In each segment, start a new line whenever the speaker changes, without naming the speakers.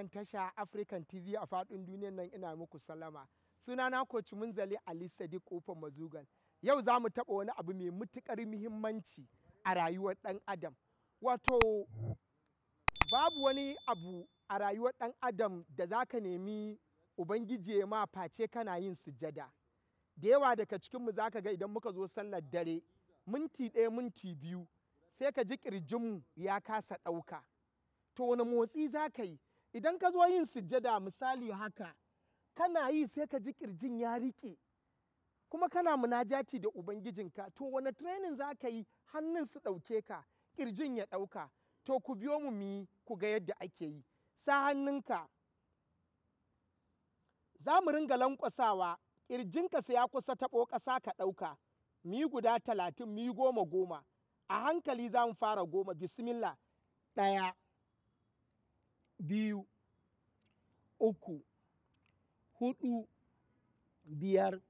wannan tasha African TV a faɗin duniyar nan ina muku sallama. Sunana Coach Munzali Ali Sadiq Kofar Mazugal. Yau za mu taɓa wani abu mai matuƙar muhimmanci a rayuwar ɗan adam. Wato babu wani abu a rayuwar ɗan adam da za ka nemi Ubangiji ya ma face kana yin sujada. Da yawa daga cikinmu za ka ga idan muka zo sallar dare, minti ɗaya minti biyu sai ka ji ƙirjinmu ya kasa ɗauka. To wani motsi za ka yi? Idan ka zo yin sujada misali haka, kana yi sai ka ji ƙirjin ya riƙe, kuma kana munajati da Ubangijinka. To wani training za ka yi hannun su ɗauke ka, ƙirjin ya ɗauka? To ku biyo mu yi ku ga yadda ake yi. Sa hannunka, za mu ringa lankwasawa, ƙirjinka sai ya kusa taɓo ƙasa ka ɗauka. Mu yi guda 30, mu yi 10. A hankali za mu fara 10. Bismillah. 1, 2, 3, 4, 5,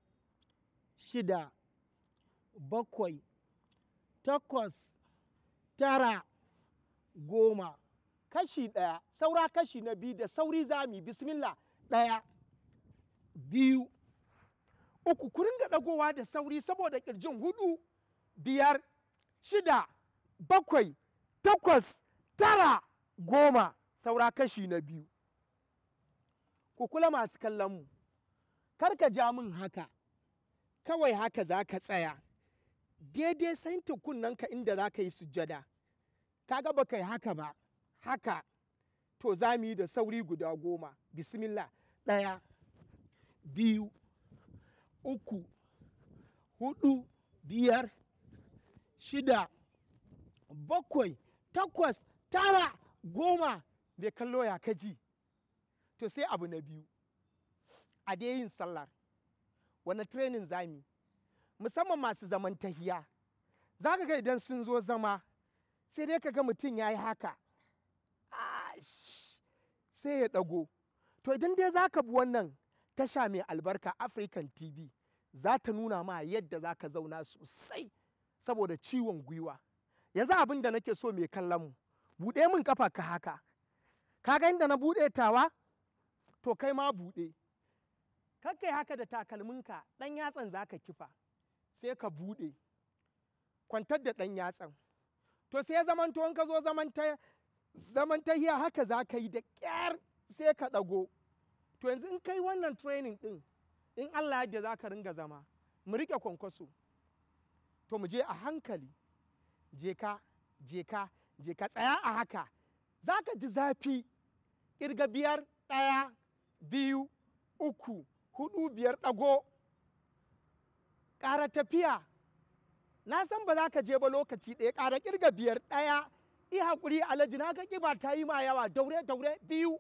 6, 7, 8, 9, 10. Kashi 1, saura kashi na 2 da sauri za mu yi. Bismillah. 1, 2, 3. Ku ringa ɗagowa da sauri saboda ƙirjin. 4, 5, 6, 7, 8, 9, 10. Saura kashi na 2. Ku kula masu kallon mu, kar ka ja min haka, kawai haka za ka tsaya daidai saintin kunnanka inda za ka yi sujjada. Kaga ba kai haka ba, haka. To za mu yi da sauri guda 10. Bismillah. 1, 2, 3, 4, 5, 6, 7, 8, 9, 10. Bai kallo ya kaji. To sai abu na biyu, a dai yin sallar wani training za mu yi, musamman masu zaman tahiya. Za ka ga idan sun zo zama sai dai ka ga mutum ya yi haka, sai ya ɗago. To idan dai za ka bi wannan tasha mai albarka African TV, za ta nuna ma yadda za ka zauna sosai saboda ciwon gwiwa. Yanzu abin da nake so mai kallon mu, buɗe min kafa ka haka. Ka ga inda na buɗe tawa? To kai ma buɗe. Kakkai haka da takalminka, ɗan yatsan za ka kifa, sai ka buɗe. Kwantar da ɗan yatsan. To sai ya zamanto in ka zo zaman tahiya haka za ka yi da ƙyar sai ka ɗago. To yanzu in kai wannan training ɗin, in Allah yadda za ka ringa zama, mu riƙe kwankwaso. To mu je a hankali, je ka, tsaya a haka. Za ka ji zafi, ƙirga 5, 1, 2, 3, 4, 5, ɗago. Ƙara tafiya. Na san ba za ka je ba lokaci ɗaya, ƙara ƙirga 5, 1, yi haƙuri Alhaji, na ga ƙiba ta yi ma yawa, daure, 2, 3,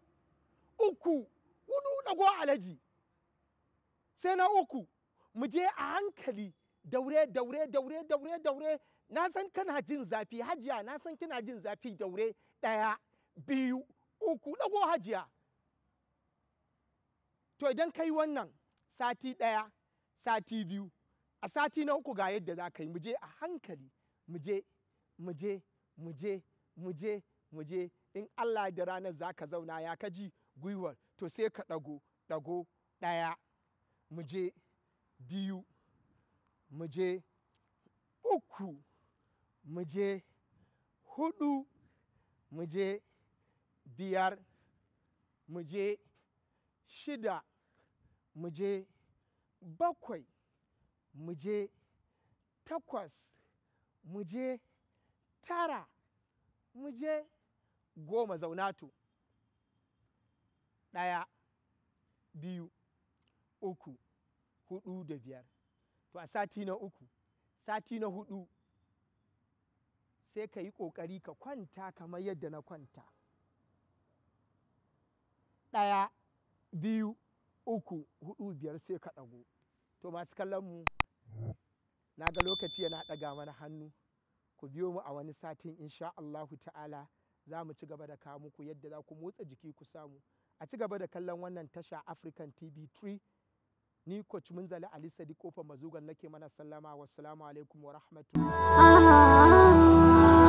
4, ɗago Alhaji. Sai na 3, mu je a hankali, daure. Na san kana jin zafi, Hajiya, na san kina jin zafi, daure. 1, 2, 3, ɗago Hajiya. To idan ka yi wannan sati 1, sati 2, a sati na 3 ga yadda za ka yi. Mu je a hankali, mu je. In Allah da ranar za ka zauna ya kaji gwiwar, to sai ka ɗago. 1, mu je 2, mu je 3, mu je 4, mu je 5, mu je 6, mu je 7, mu je 8, mu je 9, mu je 10. Zauna to. 1, 2, 3, 4 da 5. To a sati na 3, sati na 4 sai ka yi ƙoƙari ka kwanta kamar yadda na kwanta. 1, 2, 3, 4, 5 sai ka ɗago. To masu kallon mu, na ga lokaci yana ɗaga mana hannu. Ku biyo mu a wani satin insha Allahu ta'ala, za mu ci gaba da kawo muku yadda za ku motsa jiki ku samu. A ci gaba da kallon wannan tasha African TV3. Ni Coach Munzali Ali Sadiq Kofar Mazugal nake mana sallama. Wassalamu alaikum wa rahmatullahi.